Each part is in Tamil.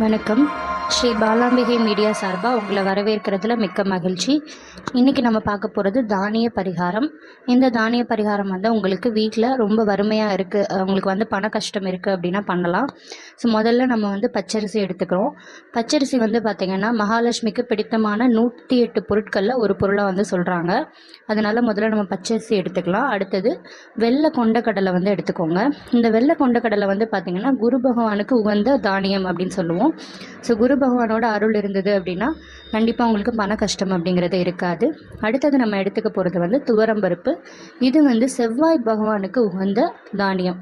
வணக்கம். ஸ்ரீ பாலாம்பிகை மீடியா சார்பாக உங்களை வரவேற்கிறதுல மிக்க மகிழ்ச்சி. இன்றைக்கி நம்ம பார்க்க போகிறது தானிய பரிகாரம். இந்த தானிய பரிகாரம் வந்து உங்களுக்கு வீட்டில் ரொம்ப வறுமையாக இருக்குது, உங்களுக்கு வந்து பண கஷ்டம் இருக்குது அப்படின்னா பண்ணலாம். ஸோ முதல்ல நம்ம வந்து பச்சரிசி எடுத்துக்கிறோம். பச்சரிசி வந்து பார்த்திங்கன்னா மகாலட்சுமிக்கு பிடித்தமான 108 பொருட்களில் ஒரு பொருளாக வந்து சொல்கிறாங்க. அதனால் முதல்ல நம்ம பச்சரிசி எடுத்துக்கலாம். அடுத்தது வெள்ளை கொண்டக்கடலை வந்து எடுத்துக்கோங்க. இந்த வெள்ளை கொண்டக்கடலை வந்து பார்த்திங்கன்னா குரு பகவானுக்கு உகந்த தானியம் அப்படின்னு சொல்லுவோம். ஸோ குரு பகவானோட அருள் இருந்தது அப்படின்னா கண்டிப்பாக உங்களுக்கு பண கஷ்டம் அப்படிங்கிறது இருக்காது. அடுத்தது நம்ம எடுத்துக்க போகிறது வந்து துவரம்பருப்பு. இது வந்து செவ்வாய் பகவானுக்கு உகந்த தானியம்.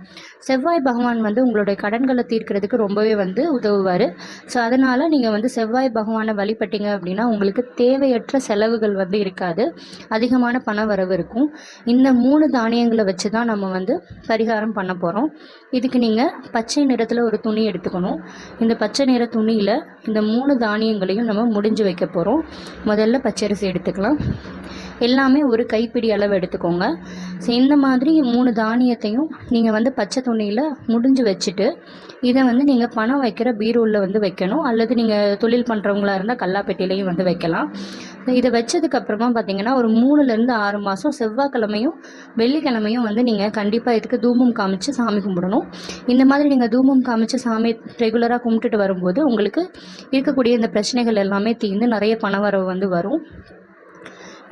செவ்வாய் பகவான் வந்து உங்களுடைய கடன்களை தீர்க்கிறதுக்கு ரொம்பவே வந்து உதவுவார். ஸோ அதனால் நீங்கள் வந்து செவ்வாய் பகவானை வழிபட்டீங்க அப்படின்னா உங்களுக்கு தேவையற்ற செலவுகள் வந்து இருக்காது, அதிகமான பண வரவு இருக்கும். இந்த 3 தானியங்களை வச்சு தான் நம்ம வந்து பரிகாரம் பண்ண போகிறோம். இதுக்கு நீங்கள் பச்சை நிறத்தில் ஒரு துணி எடுத்துக்கணும். இந்த பச்சை நிற துணியில் இந்த 3 தானியங்களையும் நம்ம முடிஞ்சு வைக்க போகிறோம். முதல்ல பச்சரிசி எடுத்துக்கலாம். எல்லாமே ஒரு கைப்பிடி அளவு எடுத்துக்கோங்க. ஸோ இந்த மாதிரி 3 தானியத்தையும் நீங்கள் வந்து பச்சை துணியில் முடிஞ்சு வச்சுட்டு இதை வந்து நீங்கள் பணம் வைக்கிற பீரோவில் வந்து வைக்கணும், அல்லது நீங்கள் தொழில் பண்ணுறவங்களா இருந்தால் கல்லாப்பெட்டிலையும் வந்து வைக்கலாம். இதை வச்சதுக்கப்புறமா பார்த்தீங்கன்னா ஒரு 3லேருந்து 6 மாதம் செவ்வாய்க்கிழமையும் வெள்ளிக்கிழமையும் வந்து நீங்கள் கண்டிப்பாக இதுக்கு தூபம் காமிச்சு சாமி கும்பிடணும். இந்த மாதிரி நீங்கள் தூபம் காமிச்சு சாமி ரெகுலராக கும்பிட்டுட்டு வரும்போது உங்களுக்கு இருக்கக்கூடிய இந்த பிரச்சனைகள் எல்லாமே தீர்ந்து நிறைய பண வரவு வந்து வரும்.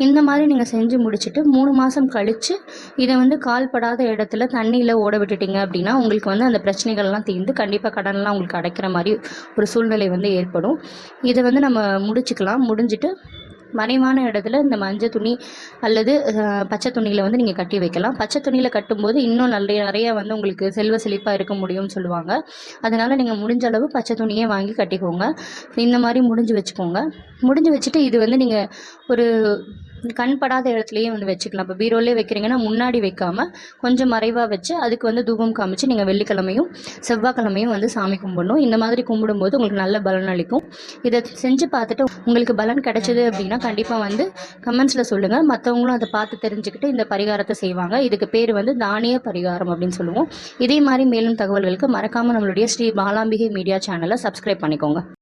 இந்த மாதிரி நீங்கள் செஞ்சு முடிச்சுட்டு 3 மாதம் கழித்து இதை வந்து கால்படாத இடத்துல தண்ணியில் ஓட விட்டுட்டிங்க அப்படின்னா உங்களுக்கு வந்து அந்த பிரச்சனைகள்லாம் தீர்ந்து கண்டிப்பாக கடன்லாம் உங்களுக்கு அடைக்கிற மாதிரி ஒரு சூழ்நிலை வந்து ஏற்படும். இதை வந்து நம்ம முடிஞ்சிட்டு மறைவான இடத்துல இந்த மஞ்சள் துணி அல்லது பச்சை துணியில் வந்து நீங்கள் கட்டி வைக்கலாம். பச்சை துணியில் கட்டும்போது இன்னும் நிறையா வந்து உங்களுக்கு செல்வ செழிப்பாக இருக்க முடியும்னு சொல்லுவாங்க. அதனால் நீங்கள் முடிஞ்ச அளவு பச்சை துணியே வாங்கி கட்டிக்கோங்க. இந்த மாதிரி முடிஞ்சு வச்சுட்டு இது வந்து நீங்கள் ஒரு கண்படாத இடத்துலையே வந்து வச்சுக்கலாம். இப்போ பீரோலே வைக்கிறீங்கன்னா முன்னாடி வைக்காமல் கொஞ்சம் மறைவாக வச்சு அதுக்கு வந்து தூபம் காமிச்சு நீங்கள் வெள்ளிக்கிழமையும் செவ்வாய்க்கிழமையும் வந்து சாமி கும்பிடணும். இந்த மாதிரி கும்பிடும்போது உங்களுக்கு நல்ல பலன் அளிக்கும். இதை செஞ்சு பார்த்துட்டு உங்களுக்கு பலன் கிடைச்சது அப்படின்னா கண்டிப்பாக வந்து கமெண்ட்ஸில் சொல்லுங்கள். மற்றவங்களும் அதை பார்த்து தெரிஞ்சுக்கிட்டு இந்த பரிகாரத்தை செய்வாங்க. இதுக்கு பேர் வந்து தானிய பரிகாரம் அப்படின்னு சொல்லுவோம். இதே மாதிரி மேலும் தகவல்களுக்கு மறக்காமல் நம்மளுடைய ஸ்ரீ பாலாம்பிகை மீடியா சேனலை சப்ஸ்கிரைப் பண்ணிக்கோங்க.